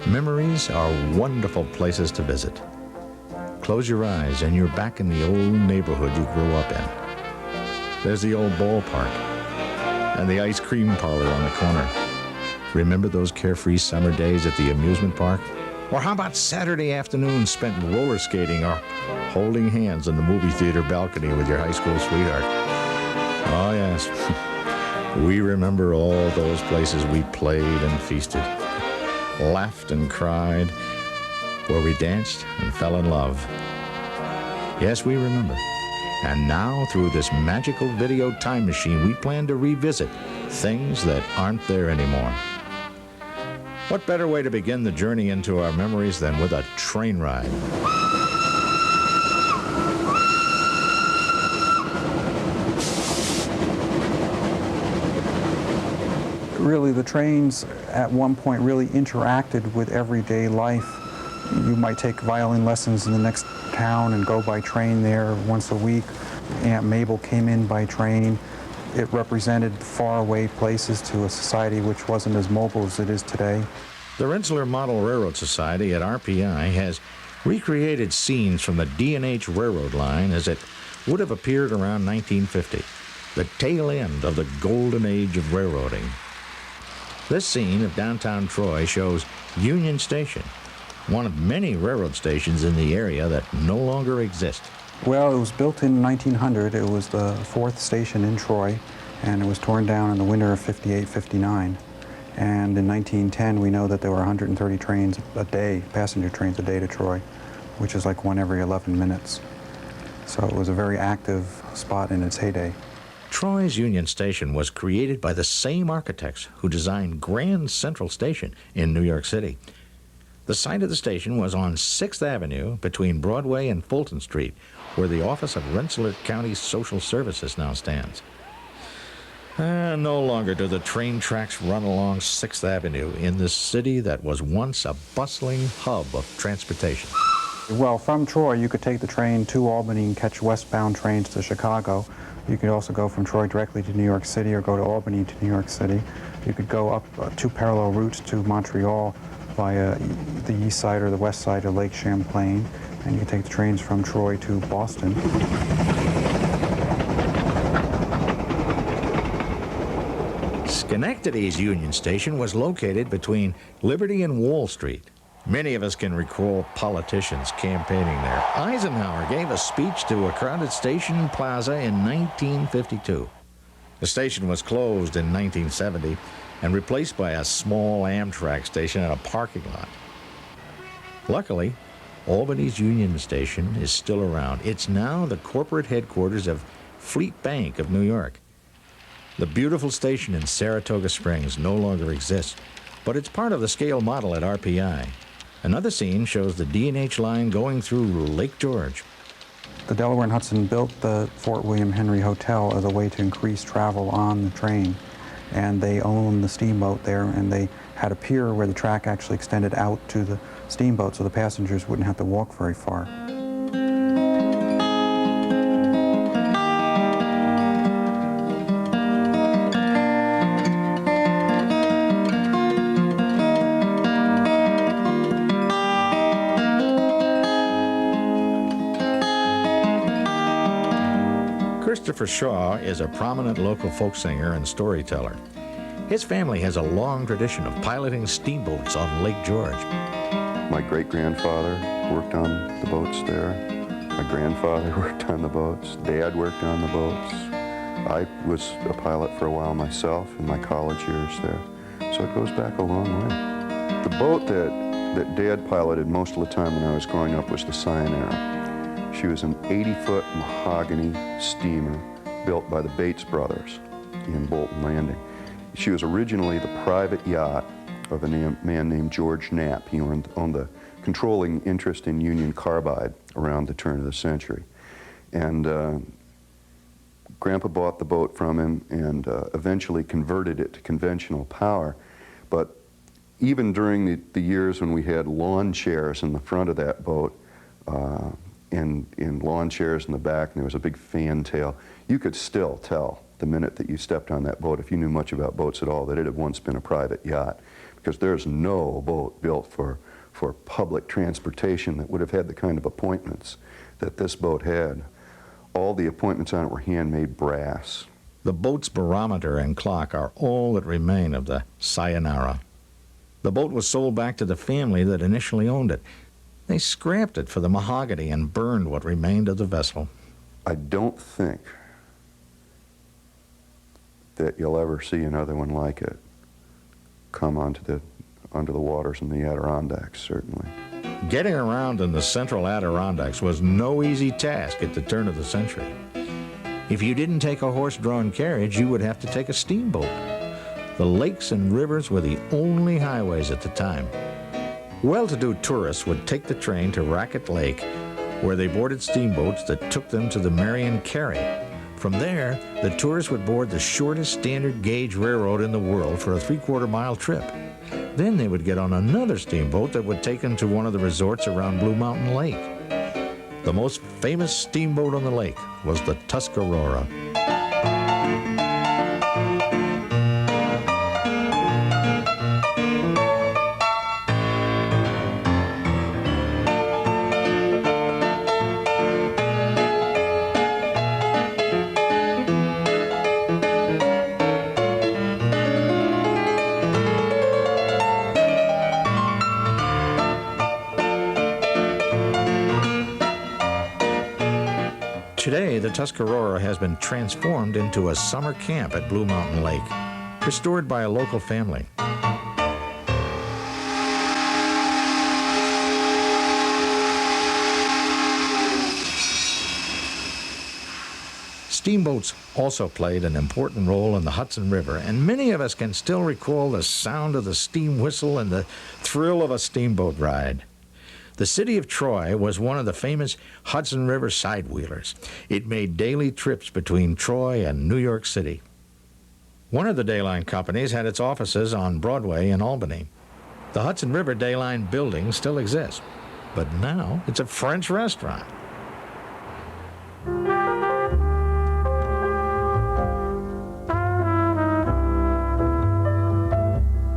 Memories are wonderful places to visit. Close your eyes and you're back in the old neighborhood you grew up in. There's the old ballpark and the ice cream parlor on the corner. Remember those carefree summer days at the amusement park? Or how about Saturday afternoons spent roller skating or holding hands in the movie theater balcony with your high school sweetheart? Oh yes, we remember all those places we played and feasted, laughed and cried, where we danced and fell in love. Yes, we remember. And now, through this magical video time machine, we plan to revisit things that aren't there anymore. What better way to begin the journey into our memories than with a train ride? Really, the trains at one point really interacted with everyday life. You might take violin lessons in the next town and go by train there once a week. Aunt Mabel came in by train. It represented faraway places to a society which wasn't as mobile as it is today. The Rensselaer Model Railroad Society at RPI has recreated scenes from the D&H Railroad line as it would have appeared around 1950, the tail end of the golden age of railroading. This scene of downtown Troy shows Union Station, one of many railroad stations in the area that no longer exist. Well, it was built in 1900. It was the fourth station in Troy, and it was torn down in the winter of 58-59. And in 1910, we know that there were 130 trains a day, passenger trains a day to Troy, which is like one every 11 minutes. So it was a very active spot in its heyday. Troy's Union Station was created by the same architects who designed Grand Central Station in New York City. The site of the station was on 6th Avenue between Broadway and Fulton Street, where the office of Rensselaer County Social Services now stands. No longer do the train tracks run along 6th Avenue in this city that was once a bustling hub of transportation. Well, from Troy, you could take the train to Albany and catch westbound trains to Chicago. You could also go from Troy directly to New York City or go to Albany to New York City. You could go up two parallel routes to Montreal via the east side or the west side of Lake Champlain, and you could take the trains from Troy to Boston. Schenectady's Union Station was located between Liberty and Wall Street. Many of us can recall politicians campaigning there. Eisenhower gave a speech to a crowded station plaza in 1952. The station was closed in 1970 and replaced by a small Amtrak station in a parking lot. Luckily, Albany's Union Station is still around. It's now the corporate headquarters of Fleet Bank of New York. The beautiful station in Saratoga Springs no longer exists, but it's part of the scale model at RPI. Another scene shows the D&H line going through Lake George. The Delaware and Hudson built the Fort William Henry Hotel as a way to increase travel on the train. And they owned the steamboat there, and they had a pier where the track actually extended out to the steamboat so the passengers wouldn't have to walk very far. Christopher Shaw is a prominent local folk singer and storyteller. His family has a long tradition of piloting steamboats on Lake George. My great-grandfather worked on the boats there. My grandfather worked on the boats. Dad worked on the boats. I was a pilot for a while myself in my college years there. So it goes back a long way. The boat that Dad piloted most of the time when I was growing up was the Sayonara. She was an 80-foot mahogany steamer built by the Bates brothers in Bolton Landing. She was originally the private yacht of a man named George Knapp. He owned the controlling interest in Union Carbide around the turn of the century. And Grandpa bought the boat from him and eventually converted it to conventional power. But even during the years when we had lawn chairs in the front of that boat, and lawn chairs in the back, and there was a big fantail, you could still tell the minute that you stepped on that boat, if you knew much about boats at all, that it had once been a private yacht, because there's no boat built for public transportation that would have had the kind of appointments that this boat had. All the appointments on it were handmade brass. The boat's barometer and clock are all that remain of the Sayonara. The boat was sold back to the family that initially owned it. They scrapped it for the mahogany and burned what remained of the vessel. I don't think that you'll ever see another one like it come onto the waters in the Adirondacks, certainly. Getting around in the central Adirondacks was no easy task at the turn of the century. If you didn't take a horse-drawn carriage, you would have to take a steamboat. The lakes and rivers were the only highways at the time. Well-to-do tourists would take the train to Racket Lake, where they boarded steamboats that took them to the Marion Carry. From there, the tourists would board the shortest standard gauge railroad in the world for a 3/4-mile trip. Then they would get on another steamboat that would take them to one of the resorts around Blue Mountain Lake. The most famous steamboat on the lake was the Tuscarora. Today, the Tuscarora has been transformed into a summer camp at Blue Mountain Lake, restored by a local family. Steamboats also played an important role in the Hudson River, and many of us can still recall the sound of the steam whistle and the thrill of a steamboat ride. The city of Troy was one of the famous Hudson River sidewheelers. It made daily trips between Troy and New York City. One of the Dayline companies had its offices on Broadway in Albany. The Hudson River Dayline building still exists, but now it's a French restaurant.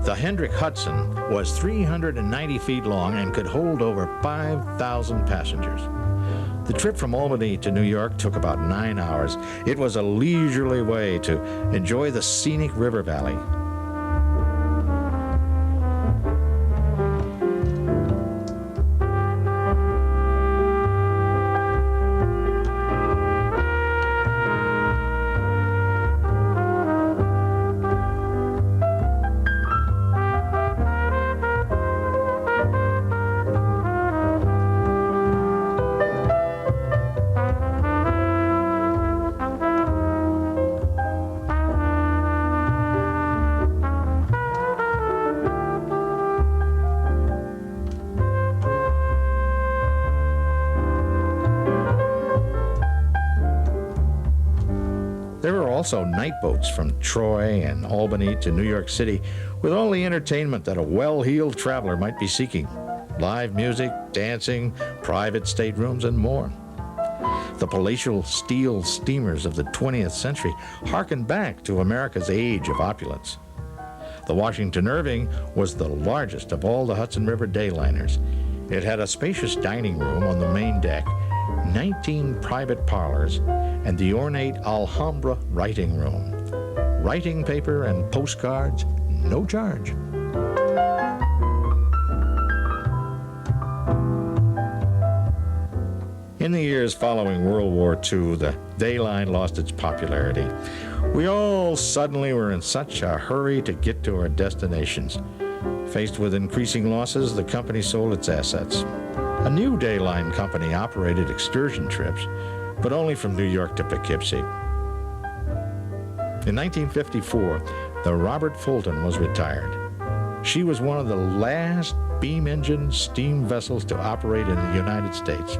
The Hendrick Hudson was 390 feet long and could hold over 5,000 passengers. The trip from Albany to New York took about 9 hours. It was a leisurely way to enjoy the scenic river valley. There were also night boats from Troy and Albany to New York City with all the entertainment that a well-heeled traveler might be seeking. Live music, dancing, private staterooms, and more. The palatial steel steamers of the 20th century harkened back to America's age of opulence. The Washington Irving was the largest of all the Hudson River dayliners. It had a spacious dining room on the main deck, 19 private parlors, and the ornate Alhambra writing room. Writing paper and postcards, no charge. In the years following World War II, the Dayline lost its popularity. We all suddenly were in such a hurry to get to our destinations. Faced with increasing losses, the company sold its assets. A new Dayline company operated excursion trips, but only from New York to Poughkeepsie. In 1954, the Robert Fulton was retired. She was one of the last beam-engine steam vessels to operate in the United States.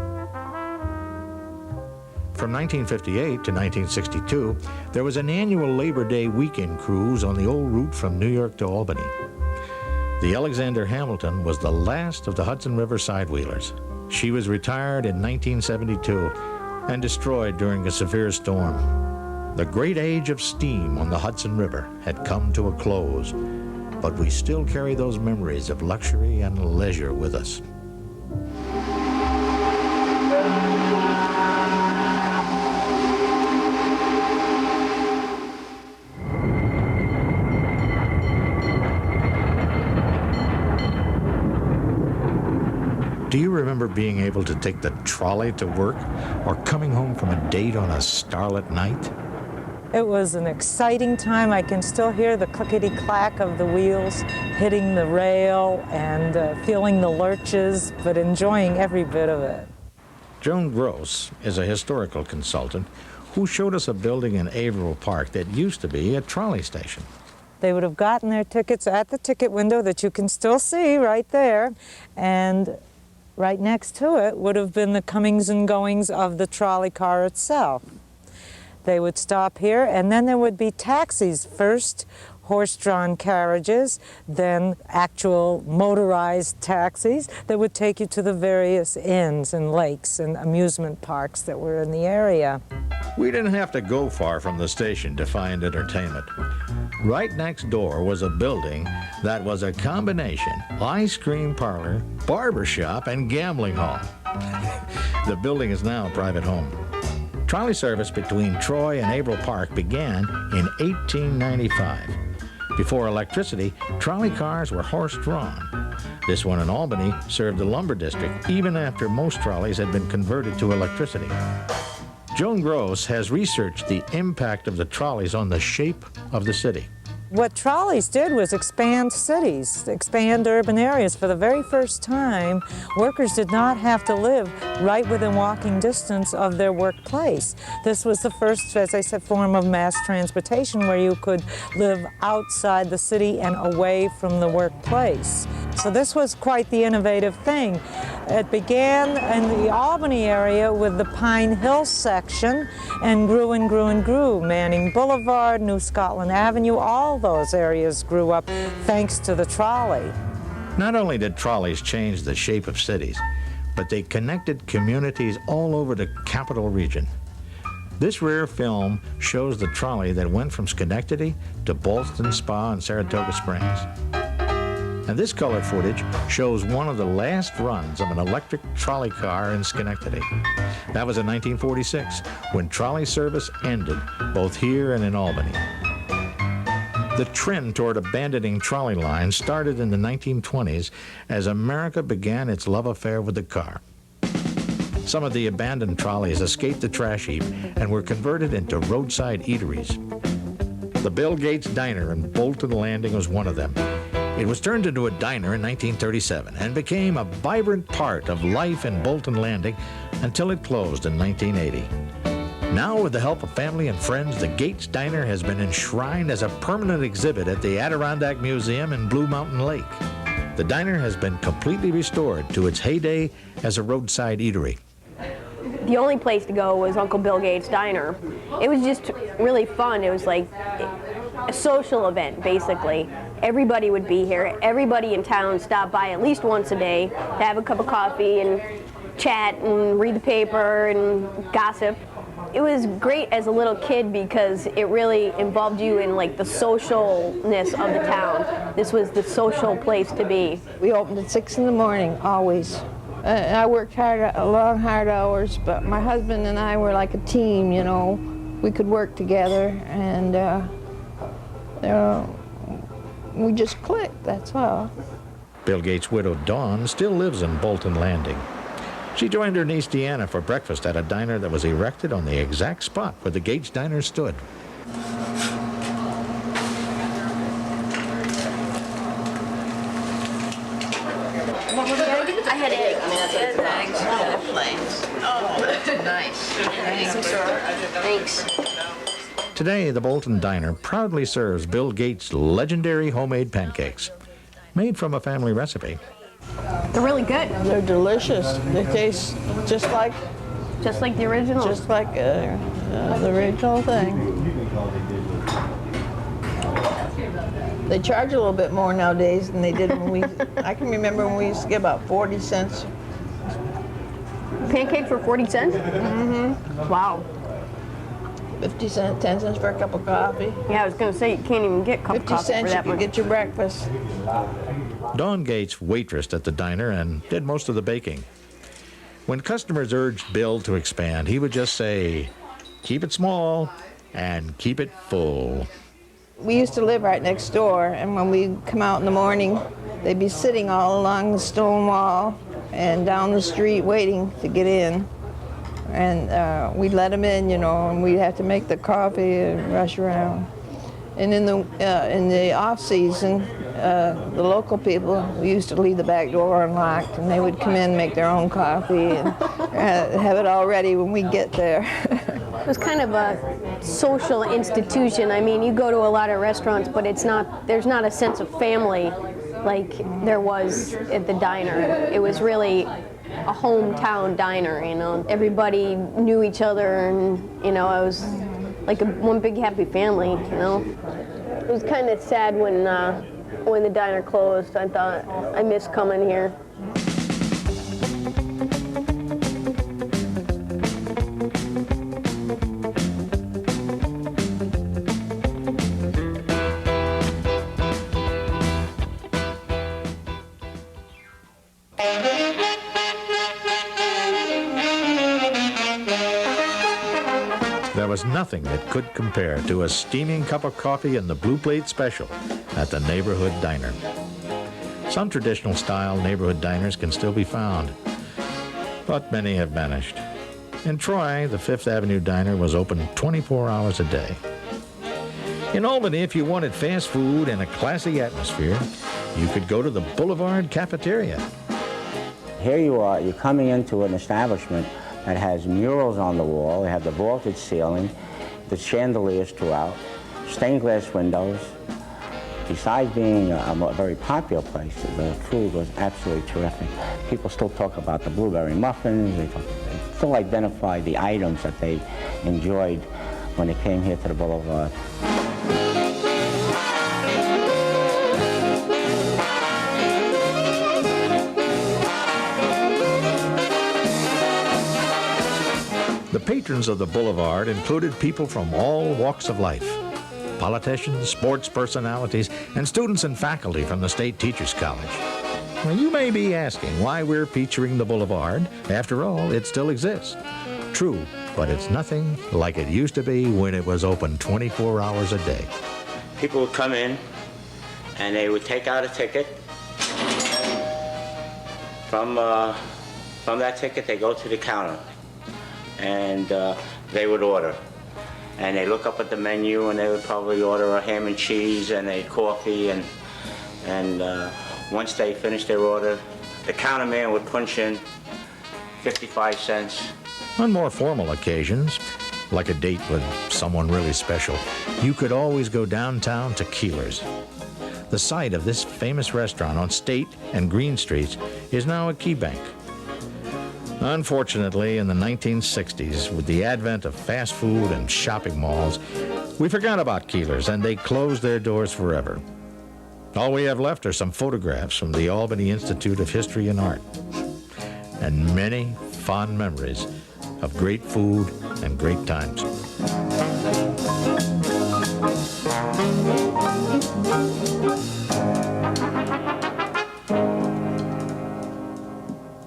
From 1958 to 1962, there was an annual Labor Day weekend cruise on the old route from New York to Albany. The Alexander Hamilton was the last of the Hudson River sidewheelers. She was retired in 1972 and destroyed during a severe storm. The great age of steam on the Hudson River had come to a close. but we still carry those memories of luxury and leisure with us. Do you remember being able to take the trolley to work or coming home from a date on a starlit night? It was an exciting time. I can still hear the clickety-clack of the wheels hitting the rail and feeling the lurches, but enjoying every bit of it. Joan Gross is a historical consultant who showed us a building in Averill Park that used to be a trolley station. They would have gotten their tickets at the ticket window that you can still see right there, and right next to it would have been the comings and goings of the trolley car itself. They would stop here, and then there would be taxis. First, horse-drawn carriages, then actual motorized taxis that would take you to the various inns and lakes and amusement parks that were in the area. We didn't have to go far from the station to find entertainment. Right next door was a building that was a combination ice cream parlor, barber shop, and gambling hall. The building is now a private home. Trolley service between Troy and Averill Park began in 1895. Before electricity, trolley cars were horse-drawn. This one in Albany served the lumber district even after most trolleys had been converted to electricity. Joan Gross has researched the impact of the trolleys on the shape of the city. What trolleys did was expand cities, expand urban areas. For the very first time, workers did not have to live right within walking distance of their workplace. This was the first, as I said, form of mass transportation where you could live outside the city and away from the workplace. So this was quite the innovative thing. It began in the Albany area with the Pine Hill section and grew and grew and grew. Manning Boulevard, New Scotland Avenue, all those areas grew up thanks to the trolley. Not only did trolleys change the shape of cities, but they connected communities all over the capital region. This rare film shows the trolley that went from Schenectady to Ballston Spa and Saratoga Springs. And this color footage shows one of the last runs of an electric trolley car in Schenectady. That was in 1946, when trolley service ended both here and in Albany. The trend toward abandoning trolley lines started in the 1920s as America began its love affair with the car. Some of the abandoned trolleys escaped the trash heap and were converted into roadside eateries. The Bill Gates Diner in Bolton Landing was one of them. It was turned into a diner in 1937 and became a vibrant part of life in Bolton Landing until it closed in 1980. Now, with the help of family and friends, the Gates Diner has been enshrined as a permanent exhibit at the Adirondack Museum in Blue Mountain Lake. The diner has been completely restored to its heyday as a roadside eatery. The only place to go was Uncle Bill Gates' Diner. It was just really fun. It was like a social event, basically. Everybody would be here. Everybody in town stopped by at least once a day to have a cup of coffee and chat and read the paper and gossip. It was great as a little kid because it really involved you in like the socialness of the town. This was the social place to be. We opened at 6 in the morning, always. I worked hard, long, hard hours, but my husband and I were like a team, you know. We could work together, and we just clicked, that's all. Bill Gates' widow, Dawn, still lives in Bolton Landing. She joined her niece, Deanna, for breakfast at a diner that was erected on the exact spot where the Gates Diner stood. I had eggs. Oh, nice. Thanks. Today, the Bolton Diner proudly serves Bill Gates' legendary homemade pancakes, made from a family recipe. They're really good. They're delicious. They taste just like the original. the original thing. They charge a little bit more nowadays than they did when we, I can remember when we used to get about 40 cents. Pancakes for 40 cents? Mm-hmm. Wow. 50 cents, 10 cents for a cup of coffee. Yeah, I was going to say, you can't even get a cup of 50 coffee for cents you that could much. get your breakfast. Dawn Gates waitressed at the diner and did most of the baking. When customers urged Bill to expand, he would just say, "Keep it small and keep it full." We used to live right next door, and when we come out in the morning, they'd be sitting all along the stone wall and down the street waiting to get in. And we'd let them in, you know, and we'd have to make the coffee and rush around. And in the off season, the local people, we used to leave the back door unlocked, and they would come in and make their own coffee and have it all ready when we get there. It was kind of a social institution. I mean, you go to a lot of restaurants, but there's not a sense of family like there was at the diner. It was really a hometown diner, you know. Everybody knew each other, and, you know, it was like one big happy family, you know. It was kind of sad when the diner closed. I thought, I miss coming here. There was nothing that could compare to a steaming cup of coffee and the Blue Plate Special at the neighborhood diner. Some traditional style neighborhood diners can still be found, but many have vanished. In Troy, the Fifth Avenue Diner was open 24 hours a day. In Albany, if you wanted fast food and a classy atmosphere, you could go to the Boulevard Cafeteria. Here you are, you're coming into an establishment that has murals on the wall. They have the vaulted ceiling, the chandeliers throughout, stained glass windows. Besides being a very popular place, the food was absolutely terrific. People still talk about the blueberry muffins. They still identify the items that they enjoyed when they came here to the Boulevard. The patrons of the Boulevard included people from all walks of life: politicians, sports personalities, and students and faculty from the State Teachers College. Well, you may be asking why we're featuring the Boulevard. After all, it still exists. True, but it's nothing like it used to be when it was open 24 hours a day. People would come in and they would take out a ticket. From that ticket, they go to the counter and they would order. And they look up at the menu and they would probably order a ham and cheese and a coffee, and once they finished their order, the counter man would punch in 55 cents. On more formal occasions, like a date with someone really special, you could always go downtown to Keeler's. The site of this famous restaurant on State and Green Streets is now a key bank. Unfortunately, in the 1960s, with the advent of fast food and shopping malls, we forgot about Keeler's and they closed their doors forever. All we have left are some photographs from the Albany Institute of History and Art, and many fond memories of great food and great times.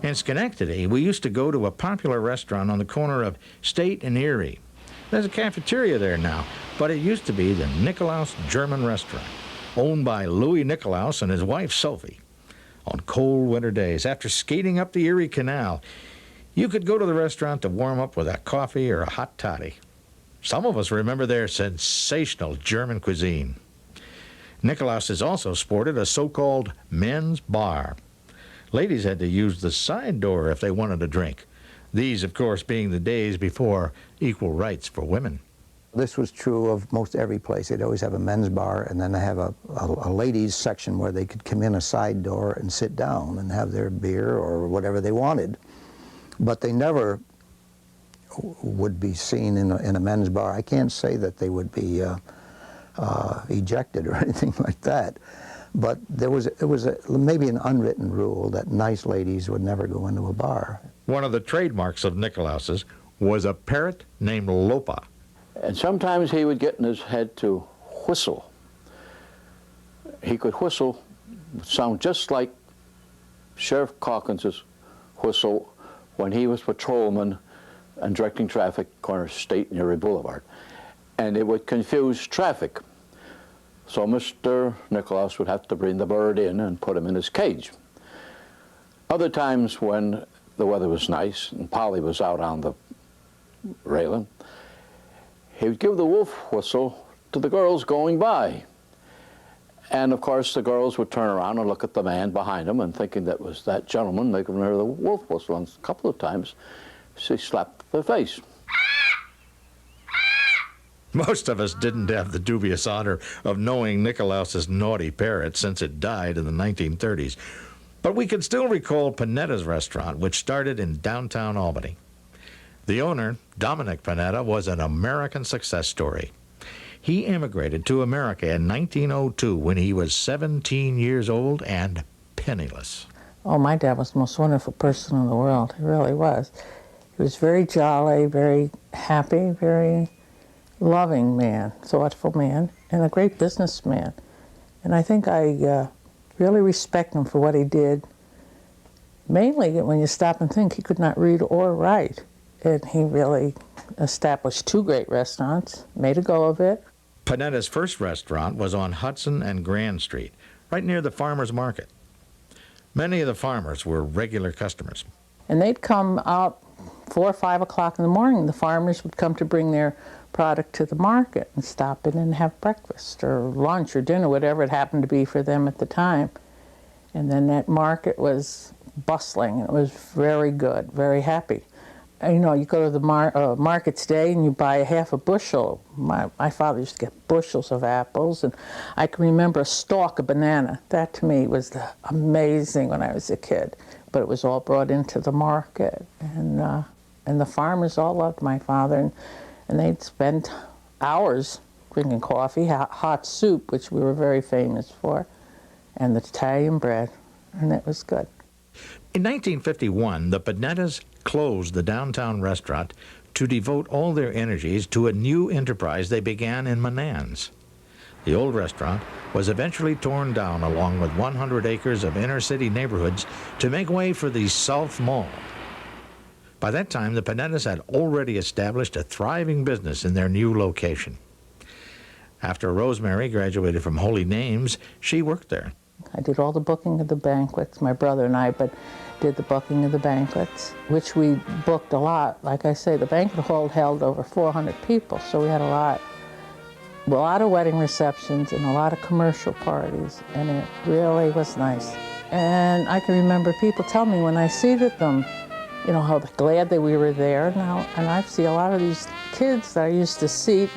In Schenectady, we used to go to a popular restaurant on the corner of State and Erie. There's a cafeteria there now, but it used to be the Nikolaus German Restaurant, owned by Louis Nikolaus and his wife Sophie. On cold winter days, after skating up the Erie Canal, you could go to the restaurant to warm up with a coffee or a hot toddy. Some of us remember their sensational German cuisine. Nikolaus has also sported a so-called men's bar. Ladies had to use the side door if they wanted a drink. These, of course, being the days before equal rights for women. This was true of most every place. They'd always have a men's bar, and then they have a ladies' section where they could come in a side door and sit down and have their beer or whatever they wanted. But they never would be seen in a men's bar. I can't say that they would be ejected or anything like that. But it was maybe an unwritten rule that nice ladies would never go into a bar. One of the trademarks of Nikolaus's was a parrot named Lopa. And sometimes he would get in his head to whistle. He could whistle, sound just like Sheriff Calkins's whistle when he was patrolman and directing traffic corner State and Erie Boulevard. And it would confuse traffic. So Mr. Nicklaus would have to bring the bird in and put him in his cage. Other times when the weather was nice and Polly was out on the railing, he would give the wolf whistle to the girls going by. And of course the girls would turn around and look at the man behind them, and thinking that was that gentleman, they could hear the wolf whistle. And a couple of times she slapped their face. Most of us didn't have the dubious honor of knowing Nicklaus's naughty parrot since it died in the 1930s. But we can still recall Panetta's restaurant, which started in downtown Albany. The owner, Dominic Panetta, was an American success story. He immigrated to America in 1902 when he was 17 years old and penniless. Oh, my dad was the most wonderful person in the world. He really was. He was very jolly, very happy, very loving man, thoughtful man, and a great businessman. And I think I really respect him for what he did. Mainly when you stop and think, he could not read or write. And he really established 2 great restaurants, made a go of it. Panetta's first restaurant was on Hudson and Grand Street, right near the farmers market. Many of the farmers were regular customers. And they'd come out 4 or 5 o'clock in the morning. The farmers would come to bring their product to the market and stop in and have breakfast or lunch or dinner, whatever it happened to be for them at the time. And then that market was bustling. It was very good, very happy. You know, you go to the market today and you buy half a bushel. My father used to get bushels of apples, and I can remember a stalk of banana. That to me was amazing when I was a kid. But it was all brought into the market, and the farmers all loved my father, and they'd spend hours drinking coffee, hot soup, which we were very famous for, and the Italian bread, and it was good. In 1951, the Panettas closed the downtown restaurant to devote all their energies to a new enterprise they began in Menands. The old restaurant was eventually torn down along with 100 acres of inner-city neighborhoods to make way for the South Mall. By that time, the Panettas had already established a thriving business in their new location. After Rosemary graduated from Holy Names, she worked there. I did all the booking of the banquets, my brother and I, but did the booking of the banquets, which we booked a lot. Like I say, the banquet hall held over 400 people, so we had a lot of wedding receptions and a lot of commercial parties, and it really was nice. And I can remember people tell me when I seated them, you know, how glad that we were there now. And I see a lot of these kids that I used to seat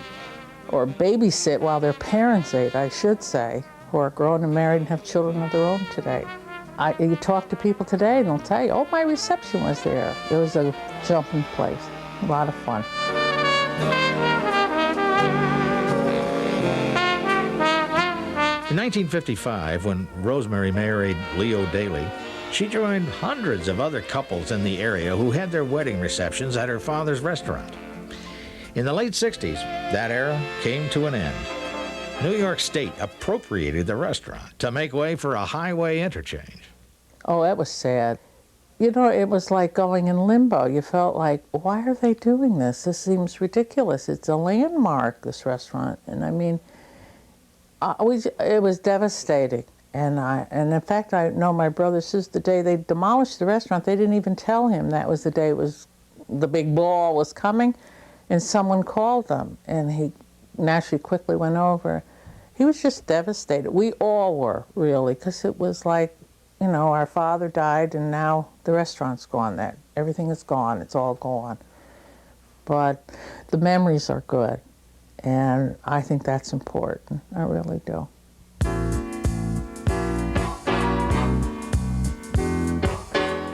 or babysit while their parents ate, I should say, who are grown and married and have children of their own today. You talk to people today and they'll tell you, oh, my reception was there. It was a jumping place, a lot of fun. In 1955, when Rosemary married Leo Daly, she joined hundreds of other couples in the area who had their wedding receptions at her father's restaurant. In the late 60s, that era came to an end. New York State appropriated the restaurant to make way for a highway interchange. Oh, that was sad. You know, it was like going in limbo. You felt like, why are they doing this? This seems ridiculous. It's a landmark, this restaurant. And I mean, it was devastating. And in fact, I know my brother says the day they demolished the restaurant, they didn't even tell him that was the day the big ball was coming. And someone called them, and he naturally quickly went over. He was just devastated. We all were, really, because it was like, you know, our father died and now the restaurant's gone. Everything is gone. It's all gone. But the memories are good, and I think that's important. I really do.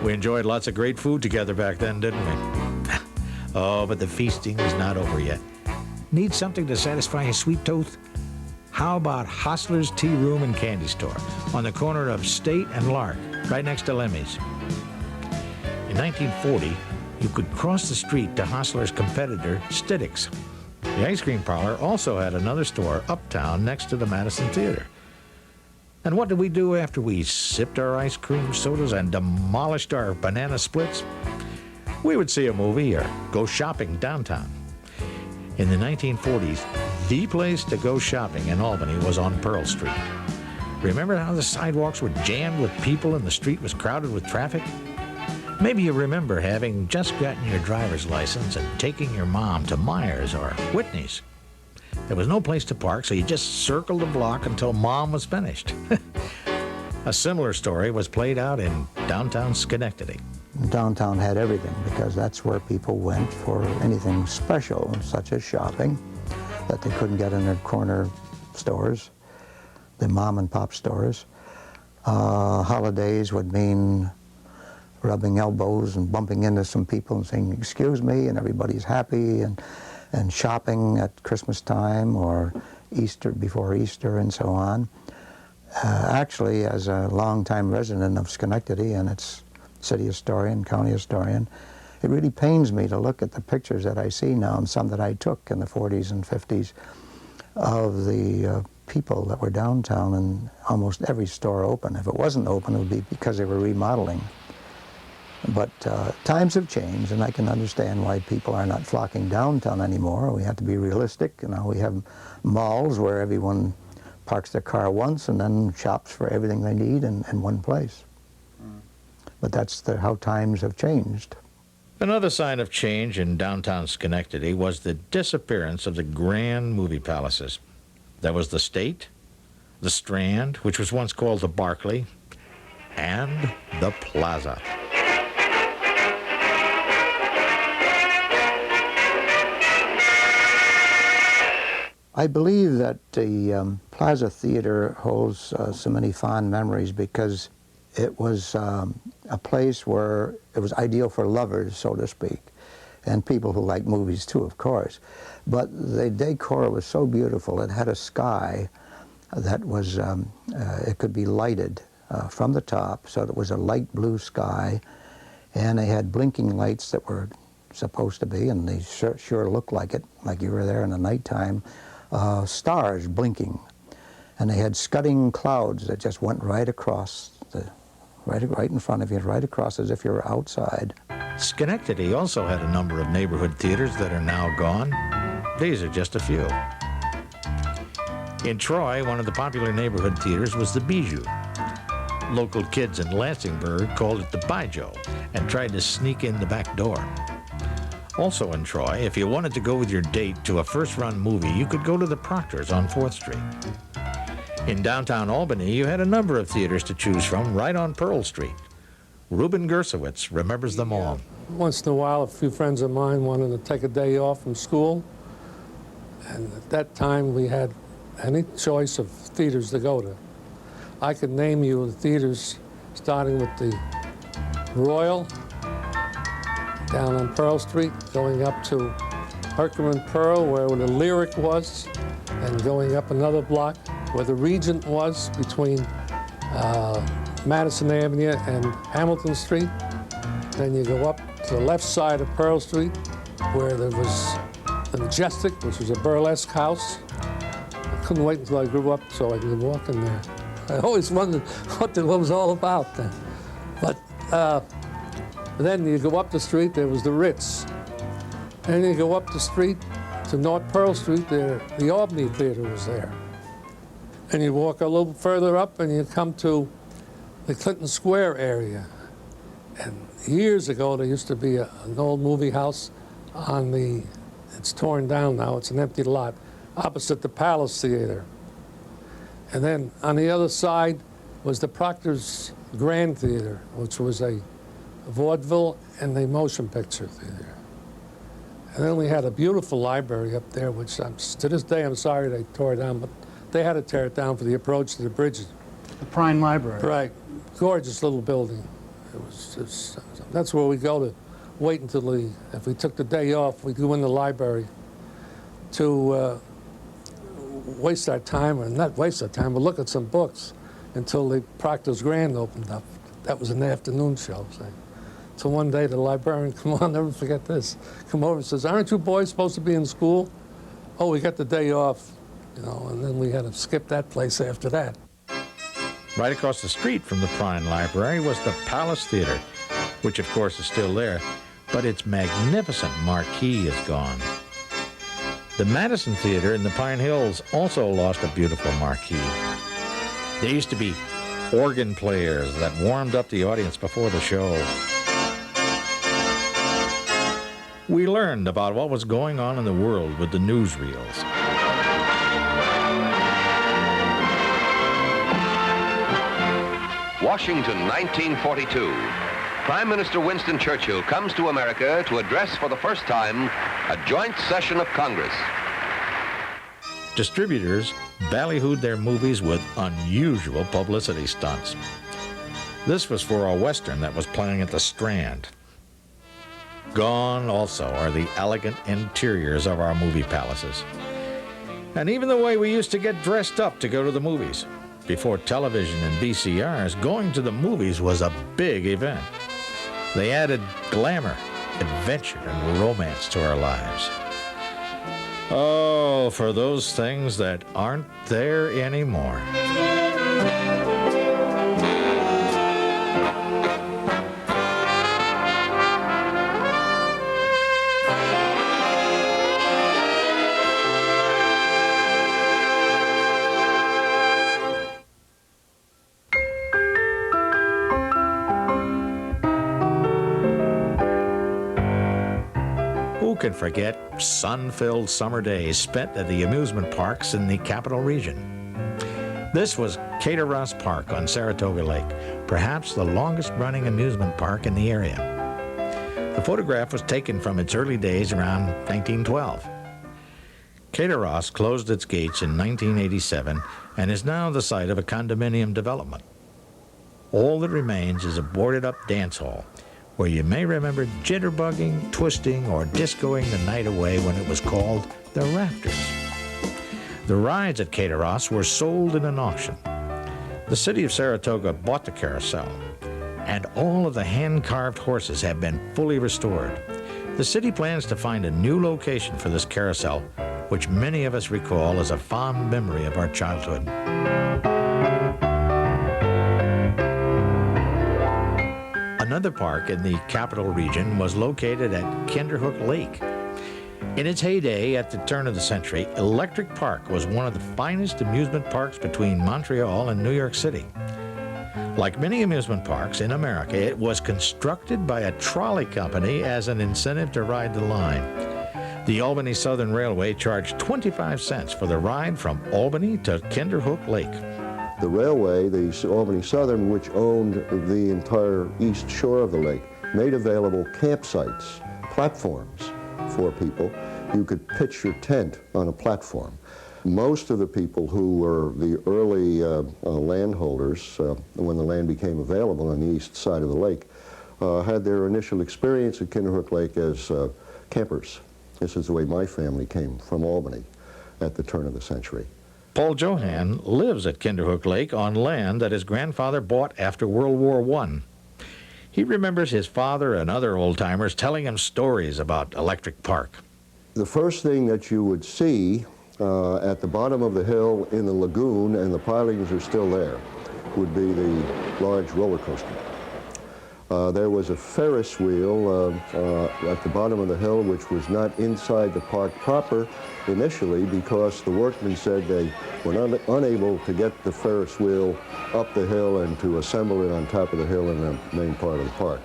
We enjoyed lots of great food together back then, didn't we? Oh, but the feasting is not over yet. Need something to satisfy a sweet tooth? How about Hostler's Tea Room and Candy Store on the corner of State and Lark, right next to Lemmy's? In 1940, you could cross the street to Hostler's competitor, Stiddick's. The ice cream parlor also had another store uptown next to the Madison Theater. And what did we do after we sipped our ice cream sodas and demolished our banana splits? We would see a movie or go shopping downtown. In the 1940s, the place to go shopping in Albany was on Pearl Street. Remember how the sidewalks were jammed with people and the street was crowded with traffic? Maybe you remember having just gotten your driver's license and taking your mom to Myers or Whitney's. There was no place to park, so you just circled the block until Mom was finished. A similar story was played out in downtown Schenectady. Downtown had everything because that's where people went for anything special, such as shopping, that they couldn't get in their corner stores, the mom and pop stores. Holidays would mean rubbing elbows and bumping into some people and saying, "Excuse me," and everybody's happy, and shopping at Christmas time or Easter, before Easter, and so on. Actually, as a longtime resident of Schenectady and its city historian, county historian, it really pains me to look at the pictures that I see now, and some that I took in the 40s and 50s, of the people that were downtown and almost every store open. If it wasn't open, it would be because they were remodeling. But times have changed, and I can understand why people are not flocking downtown anymore. We have to be realistic. You know, we have malls where everyone parks their car once and then shops for everything they need in one place. But that's how times have changed. Another sign of change in downtown Schenectady was the disappearance of the grand movie palaces. There was the State, the Strand, which was once called the Barclay, and the Plaza. I believe that the Plaza Theater holds so many fond memories because it was a place where it was ideal for lovers, so to speak, and people who like movies too, of course. But the decor was so beautiful. It had a sky that was, it could be lighted from the top, so it was a light blue sky, and they had blinking lights that were supposed to be, and they sure looked like it, like you were there in the nighttime. Stars blinking, and they had scudding clouds that just went right across, right in front of you, right across as if you were outside. Schenectady also had a number of neighborhood theaters that are now gone. These are just a few. In Troy, one of the popular neighborhood theaters was the Bijou. Local kids in Lansingburg called it the Bijo and tried to sneak in the back door. Also in Troy, if you wanted to go with your date to a first-run movie, you could go to the Proctor's on 4th Street. In downtown Albany, you had a number of theaters to choose from right on Pearl Street. Reuben Gersowitz remembers them all. Once in a while, a few friends of mine wanted to take a day off from school, and at that time we had any choice of theaters to go to. I could name you the theaters starting with the Royal, down on Pearl Street, going up to Herkimer Pearl, where the Lyric was, and going up another block where the Regent was between Madison Avenue and Hamilton Street. Then you go up to the left side of Pearl Street, where there was the Majestic, which was a burlesque house. I couldn't wait until I grew up so I could walk in there. I always wondered what it was all about then. But then you go up the street, there was the Ritz. And you go up the street to North Pearl Street, the Albany Theater was there. And you walk a little further up and you come to the Clinton Square area. And years ago, there used to be an old movie house on it's torn down now, it's an empty lot, opposite the Palace Theater. And then on the other side was the Proctor's Grand Theater, which was a vaudeville and a motion picture theater. And then we had a beautiful library up there, which to this day I'm sorry they tore it down, but they had to tear it down for the approach to the bridge. The Prime Library. Right. Gorgeous little building. It was just, that's where we go to wait until if we took the day off, we'd go in the library to waste our time, or not waste our time, but look at some books until the Proctor's Grand opened up. That was an afternoon show, say. So one day the librarian, come on, never forget this, come over and says, "Aren't you boys supposed to be in school?" oh, we got the day off, you know, and then we had to skip that place after that. Right across the street from the Prime Library was the Palace Theater, which of course is still there, but its magnificent marquee is gone. The Madison Theater in the Pine Hills also lost a beautiful marquee. There used to be organ players that warmed up the audience before the show. We learned about what was going on in the world with the newsreels. Washington, 1942. Prime Minister Winston Churchill comes to America to address for the first time a joint session of Congress. Distributors ballyhooed their movies with unusual publicity stunts. This was for a Western that was playing at the Strand. Gone also are the elegant interiors of our movie palaces. And even the way we used to get dressed up to go to the movies. Before television and VCRs, going to the movies was a big event. They added glamour, adventure, and romance to our lives. Oh, for those things that aren't there anymore. Who can forget sun-filled summer days spent at the amusement parks in the Capital Region? This was Caterhorse Park on Saratoga Lake, perhaps the longest-running amusement park in the area. The photograph was taken from its early days around 1912. Caterhorse closed its gates in 1987 and is now the site of a condominium development. All that remains is a boarded-up dance hall, where you may remember jitterbugging, twisting, or discoing the night away when it was called the Rafters. The rides at Caterhorse were sold in an auction. The city of Saratoga bought the carousel, and all of the hand-carved horses have been fully restored. The city plans to find a new location for this carousel, which many of us recall as a fond memory of our childhood. Another park in the Capital Region was located at Kinderhook Lake. In its heyday at the turn of the century, Electric Park was one of the finest amusement parks between Montreal and New York City. Like many amusement parks in America, it was constructed by a trolley company as an incentive to ride the line. The Albany Southern Railway charged 25 cents for the ride from Albany to Kinderhook Lake. The railway, the Albany Southern, which owned the entire east shore of the lake, made available campsites, platforms for people. You could pitch your tent on a platform. Most of the people who were the early landholders, when the land became available on the east side of the lake, had their initial experience at Kinderhook Lake as campers. This is the way my family came from Albany at the turn of the century. Paul Johann lives at Kinderhook Lake on land that his grandfather bought after World War I. He remembers his father and other old-timers telling him stories about Electric Park. The first thing that you would see at the bottom of the hill in the lagoon, and the pilings are still there, would be the large roller coaster. There was a Ferris wheel at the bottom of the hill, which was not inside the park proper initially because the workmen said they were unable to get the Ferris wheel up the hill and to assemble it on top of the hill in the main part of the park.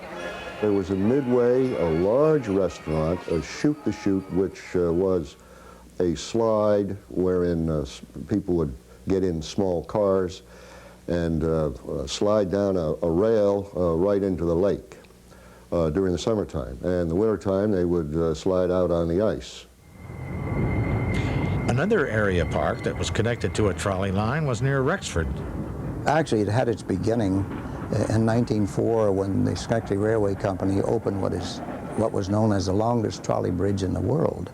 There was a midway, a large restaurant, a chute-to-chute, which was a slide wherein people would get in small cars and slide down a rail right into the lake during the summertime. And in the wintertime, they would slide out on the ice. Another area park that was connected to a trolley line was near Rexford. Actually, it had its beginning in 1904 when the Schenectady Railway Company opened what was known as the longest trolley bridge in the world.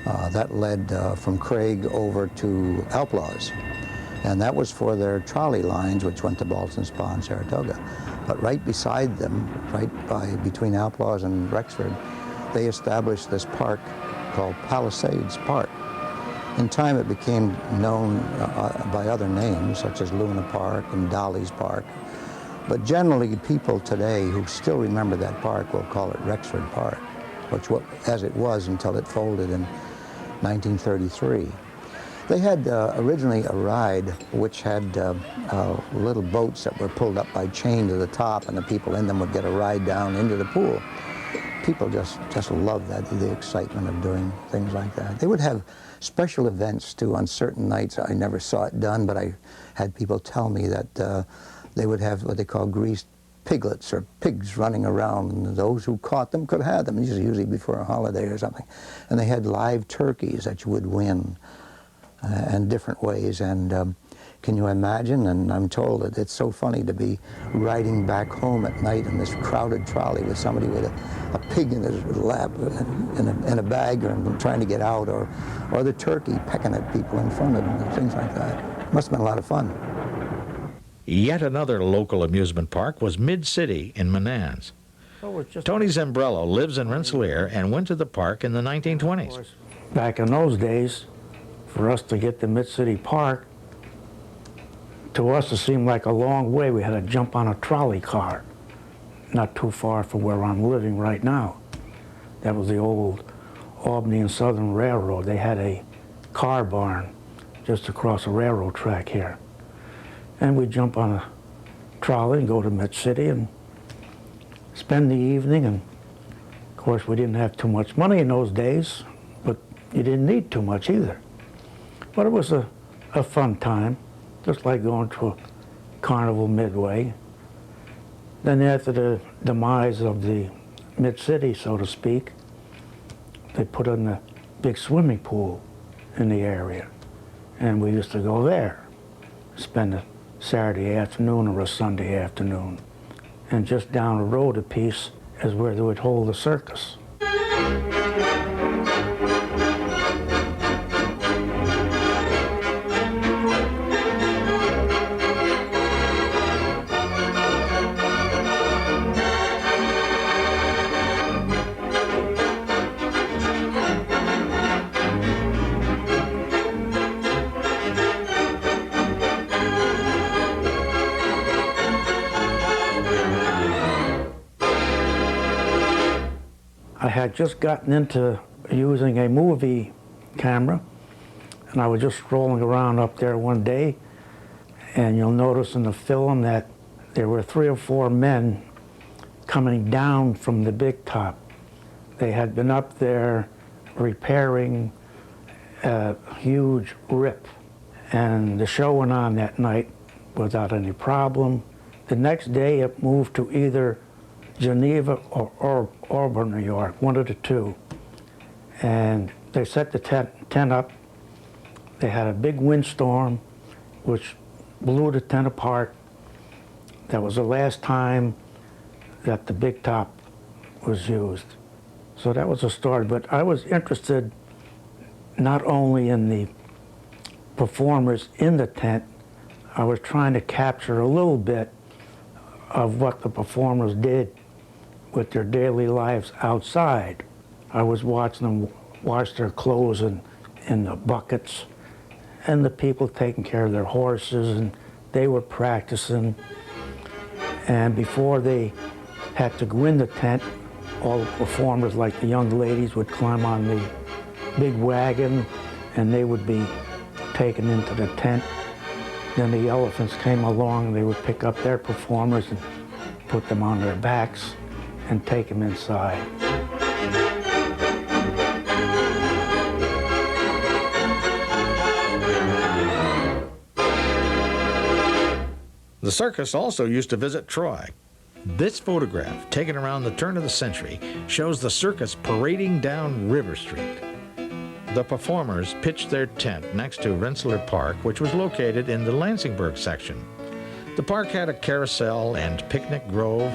That led from Craig over to Outlaws. And that was for their trolley lines, which went to Ballston Spa and Saratoga. But right beside them, between Outlaws and Rexford, they established this park called Palisades Park. In time, it became known by other names, such as Luna Park and Dolly's Park. But generally, people today who still remember that park will call it Rexford Park, as it was until it folded in 1933. They had originally a ride which had little boats that were pulled up by chain to the top, and the people in them would get a ride down into the pool. People just loved that, the excitement of doing things like that. They would have special events too on certain nights. I never saw it done, but I had people tell me that they would have what they call greased piglets or pigs running around, and those who caught them could have them. These are usually before a holiday or something. And they had live turkeys that you would win in different ways. And can you imagine? And I'm told that it's so funny to be riding back home at night in this crowded trolley with somebody with a pig in his lap in a bag and trying to get out, or the turkey pecking at people in front of them and things like that. Must have been a lot of fun. Yet another local amusement park was Mid-City in Menands. Tony Zembrello lives in Rensselaer and went to the park in the 1920s. Back in those days, for us to get to Mid-City Park, to us it seemed like a long way. We had to jump on a trolley car, not too far from where I'm living right now. That was the old Albany and Southern Railroad. They had a car barn just across a railroad track here. And we'd jump on a trolley and go to Mid-City and spend the evening. And of course, we didn't have too much money in those days, but you didn't need too much either. But it was a fun time, just like going to a carnival midway. Then after the demise of the Mid-City, so to speak, they put in a big swimming pool in the area. And we used to go there, spend a Saturday afternoon or a Sunday afternoon. And just down the road a piece is where they would hold the circus. I had just gotten into using a movie camera, and I was just strolling around up there one day, and you'll notice in the film that there were 3 or 4 men coming down from the big top. They had been up there repairing a huge rip, and the show went on that night without any problem. The next day it moved to either Geneva or Auburn, New York, one of the two. And they set the tent up. They had a big windstorm, which blew the tent apart. That was the last time that the big top was used. So that was a story. But I was interested not only in the performers in the tent, I was trying to capture a little bit of what the performers did with their daily lives outside. I was watching them wash their clothes in the buckets, and the people taking care of their horses, and they were practicing. And before they had to go in the tent, all the performers, like the young ladies, would climb on the big wagon, and they would be taken into the tent. Then the elephants came along, and they would pick up their performers and put them on their backs and take them inside. The circus also used to visit Troy. This photograph, taken around the turn of the century, shows the circus parading down River Street. The performers pitched their tent next to Rensselaer Park, which was located in the Lansingburg section. The park had a carousel and picnic grove,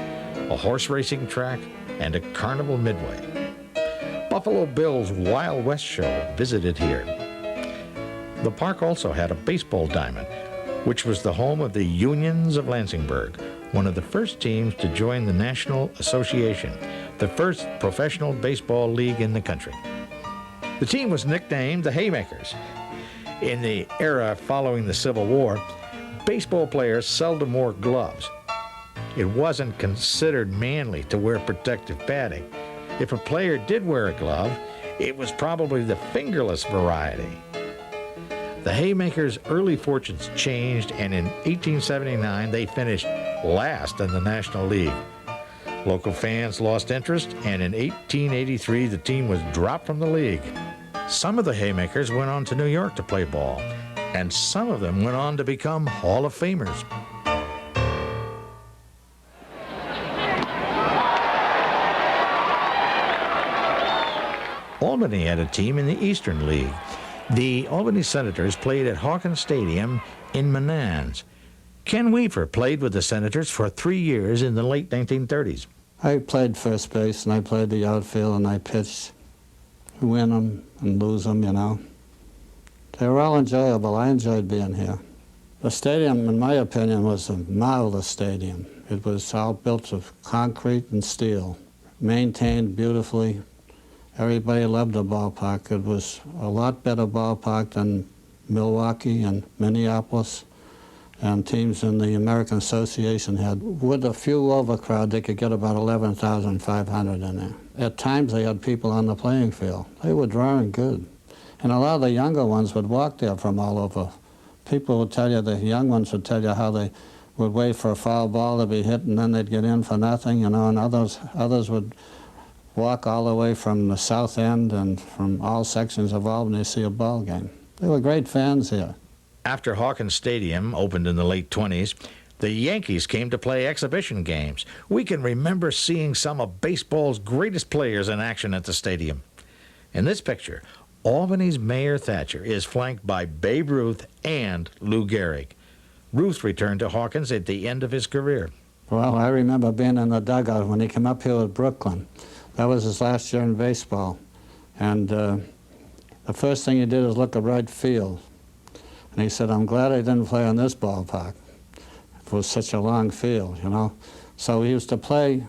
a horse racing track, and a carnival midway. Buffalo Bill's Wild West show visited here. The park also had a baseball diamond, which was the home of the Unions of Lansingburg, one of the first teams to join the National Association, the first professional baseball league in the country. The team was nicknamed the Haymakers. In the era following the Civil War, baseball players seldom wore gloves. It wasn't considered manly to wear protective padding. If a player did wear a glove, it was probably the fingerless variety. The Haymakers' early fortunes changed, and in 1879 they finished last in the National League. Local fans lost interest, and in 1883 the team was dropped from the league. Some of the Haymakers went on to New York to play ball, and some of them went on to become Hall of Famers. Albany had a team in the Eastern League. The Albany Senators played at Hawkins Stadium in Menands. Ken Weaver played with the Senators for 3 years in the late 1930s. I played first base, and I played the outfield, and I pitched. Win them and lose them, you know. They were all enjoyable. I enjoyed being here. The stadium, in my opinion, was a marvelous stadium. It was all built of concrete and steel, maintained beautifully. Everybody loved the ballpark. It was a lot better ballpark than Milwaukee and Minneapolis and teams in the American Association had. With a few overcrowd, they could get about 11,500 in there. At times, they had people on the playing field. They were drawing good. And a lot of the younger ones would walk there from all over. People would tell you, the young ones would tell you how they would wait for a foul ball to be hit, and then they'd get in for nothing, you know, and others would walk all the way from the south end and from all sections of Albany to see a ball game. They were great fans here. After Hawkins Stadium opened in the late 20s, the Yankees came to play exhibition games. We can remember seeing some of baseball's greatest players in action at the stadium. In this picture, Albany's Mayor Thatcher is flanked by Babe Ruth and Lou Gehrig. Ruth returned to Hawkins at the end of his career. Well, I remember being in the dugout when he came up here with Brooklyn. That was his last year in baseball. And the first thing he did was look at right field. And he said, I'm glad I didn't play on this ballpark. It was such a long field, you know. So he used to play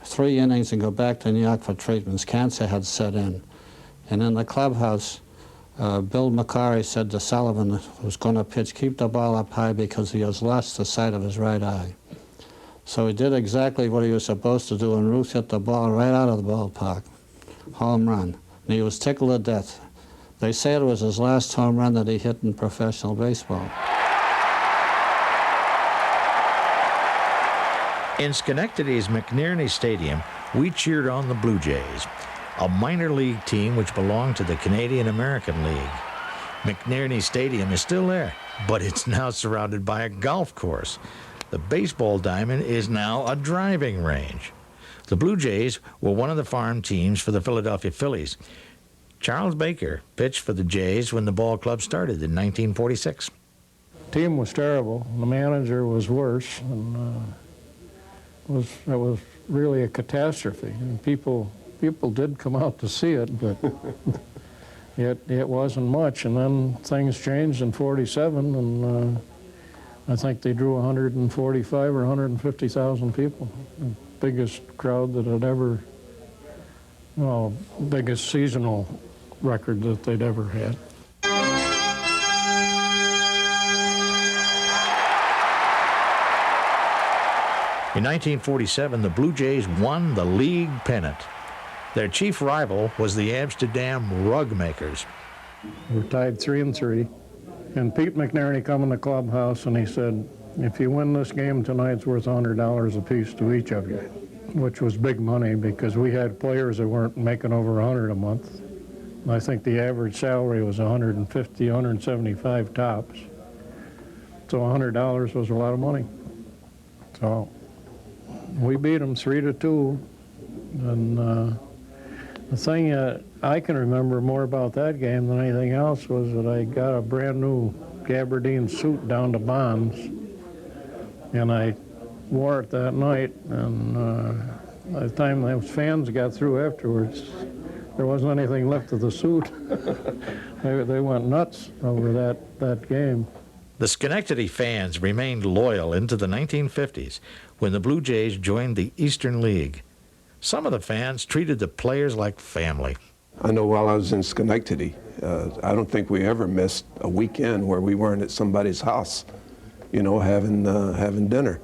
3 innings and go back to New York for treatments. Cancer had set in. And in the clubhouse, Bill McCarry said to Sullivan, who was going to pitch, keep the ball up high because he has lost the sight of his right eye. So he did exactly what he was supposed to do, and Ruth hit the ball right out of the ballpark. Home run. And he was tickled to death. They say it was his last home run that he hit in professional baseball. In Schenectady's McNerney Stadium, we cheered on the Blue Jays, a minor league team which belonged to the Canadian American League. McNerney Stadium is still there, but it's now surrounded by a golf course. The baseball diamond is now a driving range. The Blue Jays were one of the farm teams for the Philadelphia Phillies. Charles Baker pitched for the Jays when the ball club started in 1946. The team was terrible. The manager was worse, and it was really a catastrophe. And people did come out to see it, but it wasn't much. And then things changed in '47, and I think they drew 145 or 150,000 people. The biggest crowd that had ever, well, biggest seasonal record that they'd ever had. In 1947, the Blue Jays won the league pennant. Their chief rival was the Amsterdam Rug Makers. We're tied 3-3. And Pete McNerney come in the clubhouse and he said, if you win this game tonight, it's worth $100 apiece to each of you, which was big money because we had players that weren't making over $100 a month. And I think the average salary was $150, $175 tops. So $100 was a lot of money. So we beat them 3-2. And the thing I can remember more about that game than anything else was that I got a brand new gabardine suit down to Bonds, and I wore it that night, and by the time those fans got through afterwards, there wasn't anything left of the suit. they went nuts over that game. The Schenectady fans remained loyal into the 1950s when the Blue Jays joined the Eastern League. Some of the fans treated the players like family. I know while I was in Schenectady, I don't think we ever missed a weekend where we weren't at somebody's house, you know, having dinner.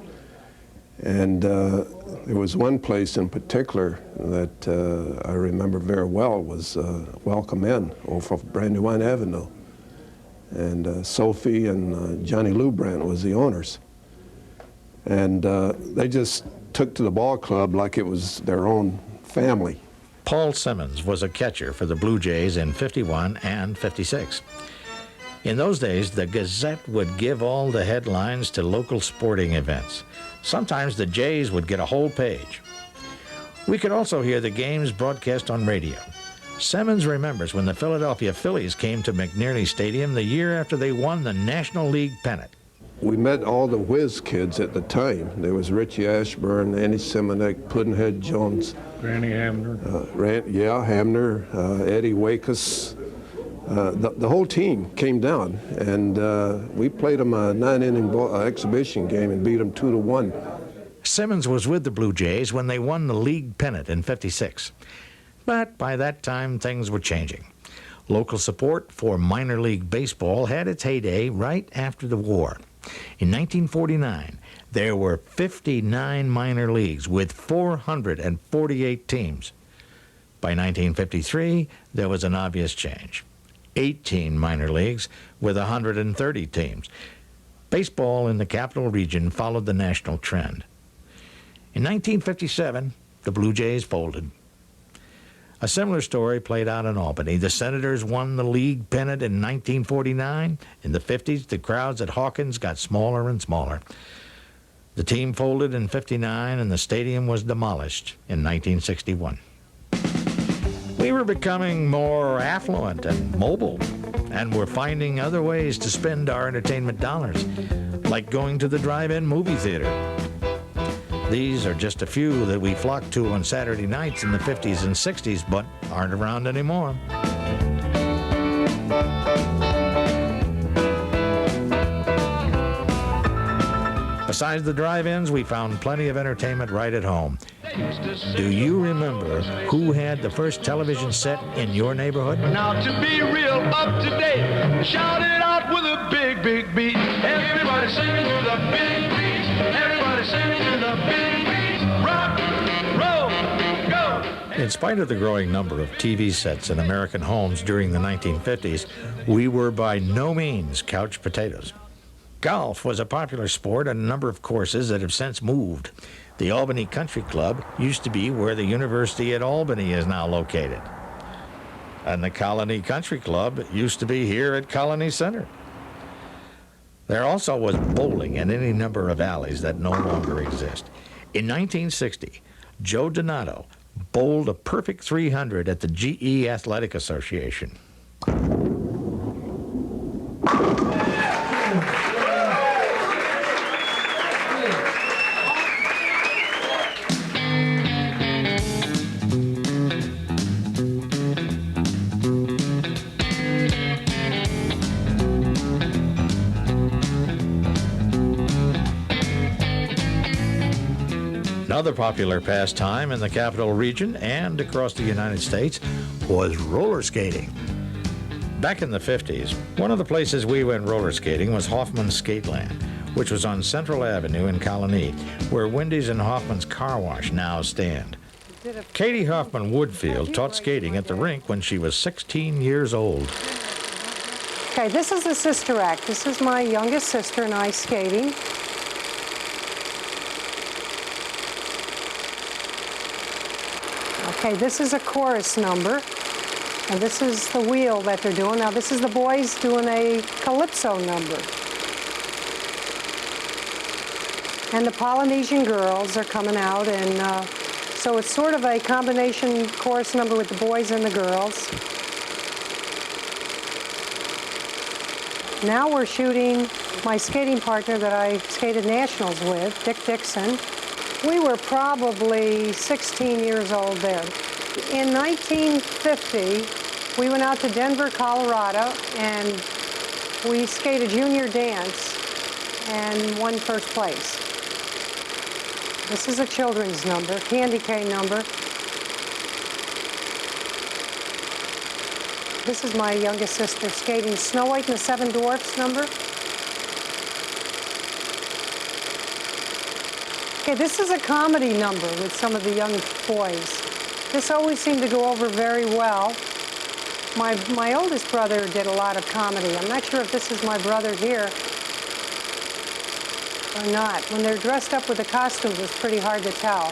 And there was one place in particular that I remember very well was Welcome Inn off of Brandywine Avenue. And Sophie and Johnny Lou Brandt was the owners. And they just took to the ball club like it was their own family. Paul Simmons was a catcher for the Blue Jays in 51 and 56. In those days, the Gazette would give all the headlines to local sporting events. Sometimes the Jays would get a whole page. We could also hear the games broadcast on radio. Simmons remembers when the Philadelphia Phillies came to McNerney Stadium the year after they won the National League pennant. We met all the whiz kids at the time. There was Richie Ashburn, Andy Simonek, Puddinhead Jones. Granny Hamner. Hamner, Eddie Wakus. The whole team came down, and we played them a 9-inning exhibition game and beat them 2-1. Simmons was with the Blue Jays when they won the league pennant in 56. But by that time, things were changing. Local support for minor league baseball had its heyday right after the war. In 1949, there were 59 minor leagues with 448 teams. By 1953, there was an obvious change. 18 minor leagues with 130 teams. Baseball in the capital region followed the national trend. In 1957, the Blue Jays folded. A similar story played out in Albany. The Senators won the league pennant in 1949. In the 50s, the crowds at Hawkins got smaller and smaller. The team folded in 59, and the stadium was demolished in 1961. We were becoming more affluent and mobile, and were finding other ways to spend our entertainment dollars, like going to the drive-in movie theater. These are just a few that we flocked to on Saturday nights in the 50s and 60s, but aren't around anymore. Besides the drive-ins, we found plenty of entertainment right at home. Do you remember who had the first television set in your neighborhood? Now to be real up to date, shout it out with a big, big beat. Everybody singing to the big beat. Everybody singing to the big beat. Rock, roll, go. In spite of the growing number of TV sets in American homes during the 1950s, we were by no means couch potatoes. Golf was a popular sport on a number of courses that have since moved. The Albany Country Club used to be where the University at Albany is now located. And the Colony Country Club used to be here at Colony Center. There also was bowling in any number of alleys that no longer exist. In 1960, Joe Donato bowled a perfect 300 at the GE Athletic Association. Another popular pastime in the capital region and across the United States was roller skating. Back in the 50s, one of the places we went roller skating was Hoffman's Skateland, which was on Central Avenue in Colony, where Wendy's and Hoffman's Car Wash now stand. Katie Hoffman Woodfield taught skating at the rink when she was 16 years old. Okay, this is the sister act. This is my youngest sister and I skating. Okay, this is a chorus number, and this is the wheel that they're doing. Now, this is the boys doing a calypso number. And the Polynesian girls are coming out, and so it's sort of a combination chorus number with the boys and the girls. Now we're shooting my skating partner that I skated nationals with, Dick Dixon. We were probably 16 years old then. In 1950, we went out to Denver, Colorado, and we skated junior dance and won first place. This is a children's number, candy cane number. This is my youngest sister skating Snow White and the Seven Dwarfs number. Okay, this is a comedy number with some of the young boys. This always seemed to go over very well. My oldest brother did a lot of comedy. I'm not sure if this is my brother here or not. When they're dressed up with the costumes, it's pretty hard to tell.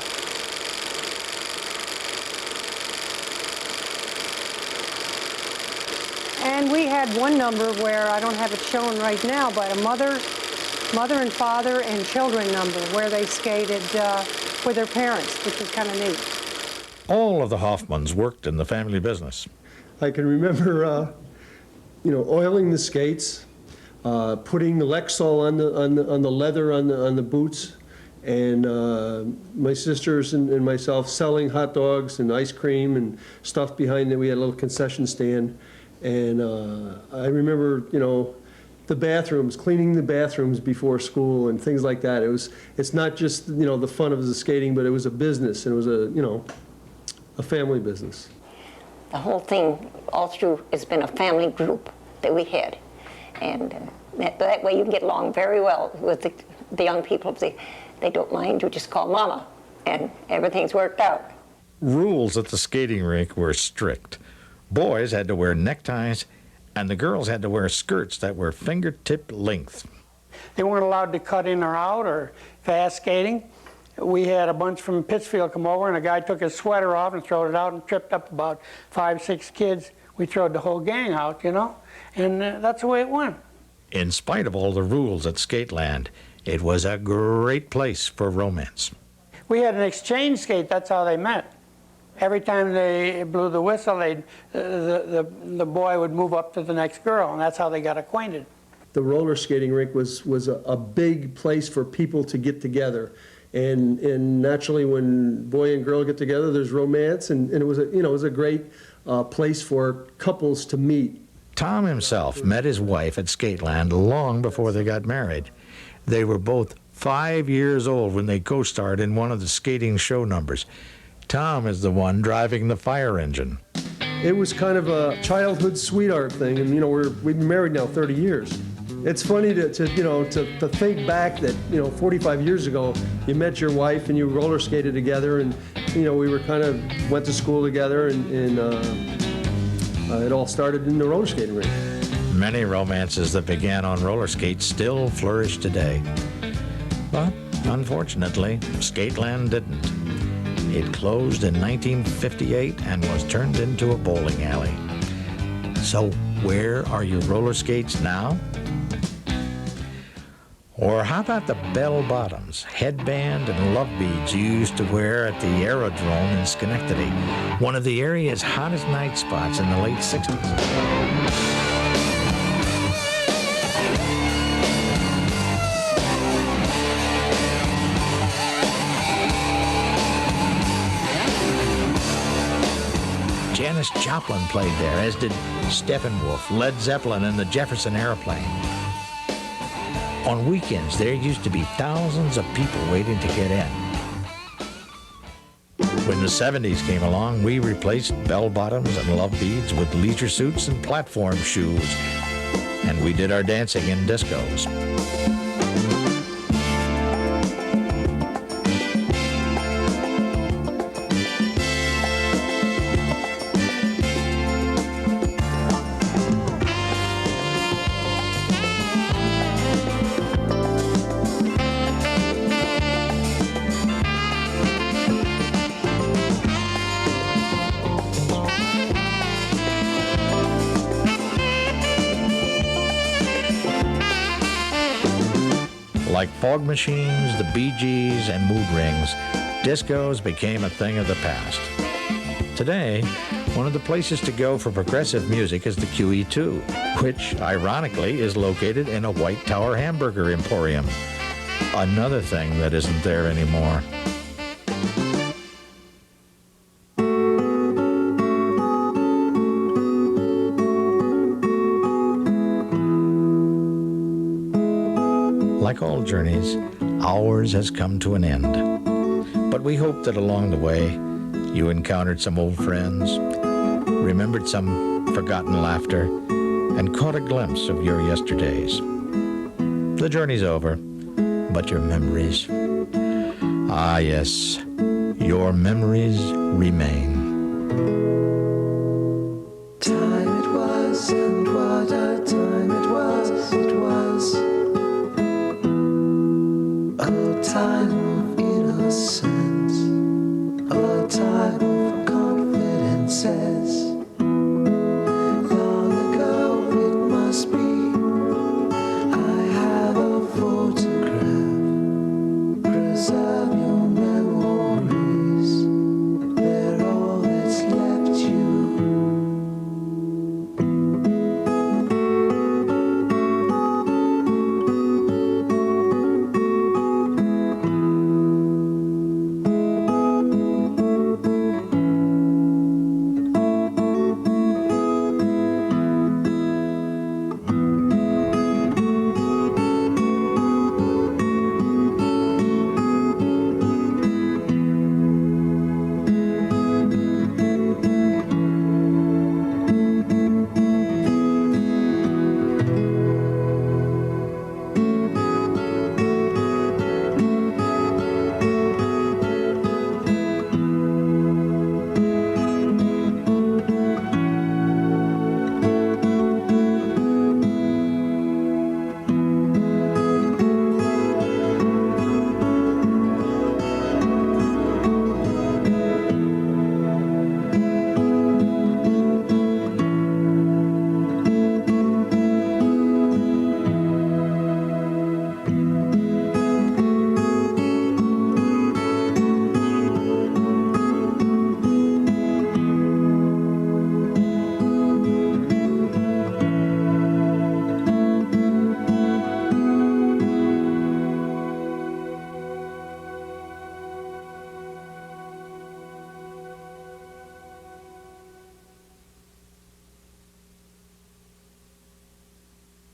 And we had one number where, I don't have it shown right now, but a mother and father and children number where they skated with their parents, which was kind of neat. All of the Hoffmans worked in the family business. I can remember, oiling the skates, putting the Lexol on the leather on the boots, and my sisters and myself selling hot dogs and ice cream and stuff behind it. We had a little concession stand, and I remember, the bathrooms, cleaning the bathrooms before school and things like that. It's not just the fun of the skating, but it was a business, and it was a family business. The whole thing, all through, has been a family group that we had. And that way you can get along very well with the young people. If they don't mind, you just call Mama, and everything's worked out. Rules at the skating rink were strict. Boys had to wear neckties, and the girls had to wear skirts that were fingertip length. They weren't allowed to cut in or out or fast skating. We had a bunch from Pittsfield come over, and a guy took his sweater off and threw it out and tripped up about 5, 6 kids. We throwed the whole gang out, and that's the way it went. In spite of all the rules at Skateland, it was a great place for romance. We had an exchange skate. That's how they met. Every time they blew the whistle, the boy would move up to the next girl, and that's how they got acquainted. The roller skating rink was a big place for people to get together. And naturally, when boy and girl get together, there's romance, and it was a great place for couples to meet. Tom himself met his wife at Skateland long before they got married. They were both 5 years old when they co-starred in one of the skating show numbers. Tom is the one driving the fire engine. It was kind of a childhood sweetheart thing, and we've been married now 30 years. It's funny to think back that 45 years ago you met your wife and you roller skated together, and we went to school together, and it all started in the roller skating rink. Many romances that began on roller skates still flourish today. But unfortunately, Skateland didn't. It closed in 1958 and was turned into a bowling alley. So where are your roller skates now? Or how about the bell-bottoms, headband, and love beads you used to wear at the Aerodrome in Schenectady, one of the area's hottest night spots in the late 60s? Janis Joplin played there, as did Steppenwolf, Led Zeppelin, and the Jefferson Airplane. On weekends, there used to be thousands of people waiting to get in. When the 70s came along, we replaced bell-bottoms and love beads with leisure suits and platform shoes, and we did our dancing in discos. Like fog machines, the Bee Gees, and mood rings, discos became a thing of the past. Today, one of the places to go for progressive music is the QE2, which, ironically, is located in a White Tower hamburger emporium. Another thing that isn't there anymore. Like all journeys, ours has come to an end. But we hope that along the way, you encountered some old friends, remembered some forgotten laughter and caught a glimpse of your yesterdays. The journey's over, but your memories, ah yes, your memories remain. Time it was, and what a time it was. It was a time of innocence, a time of confidence.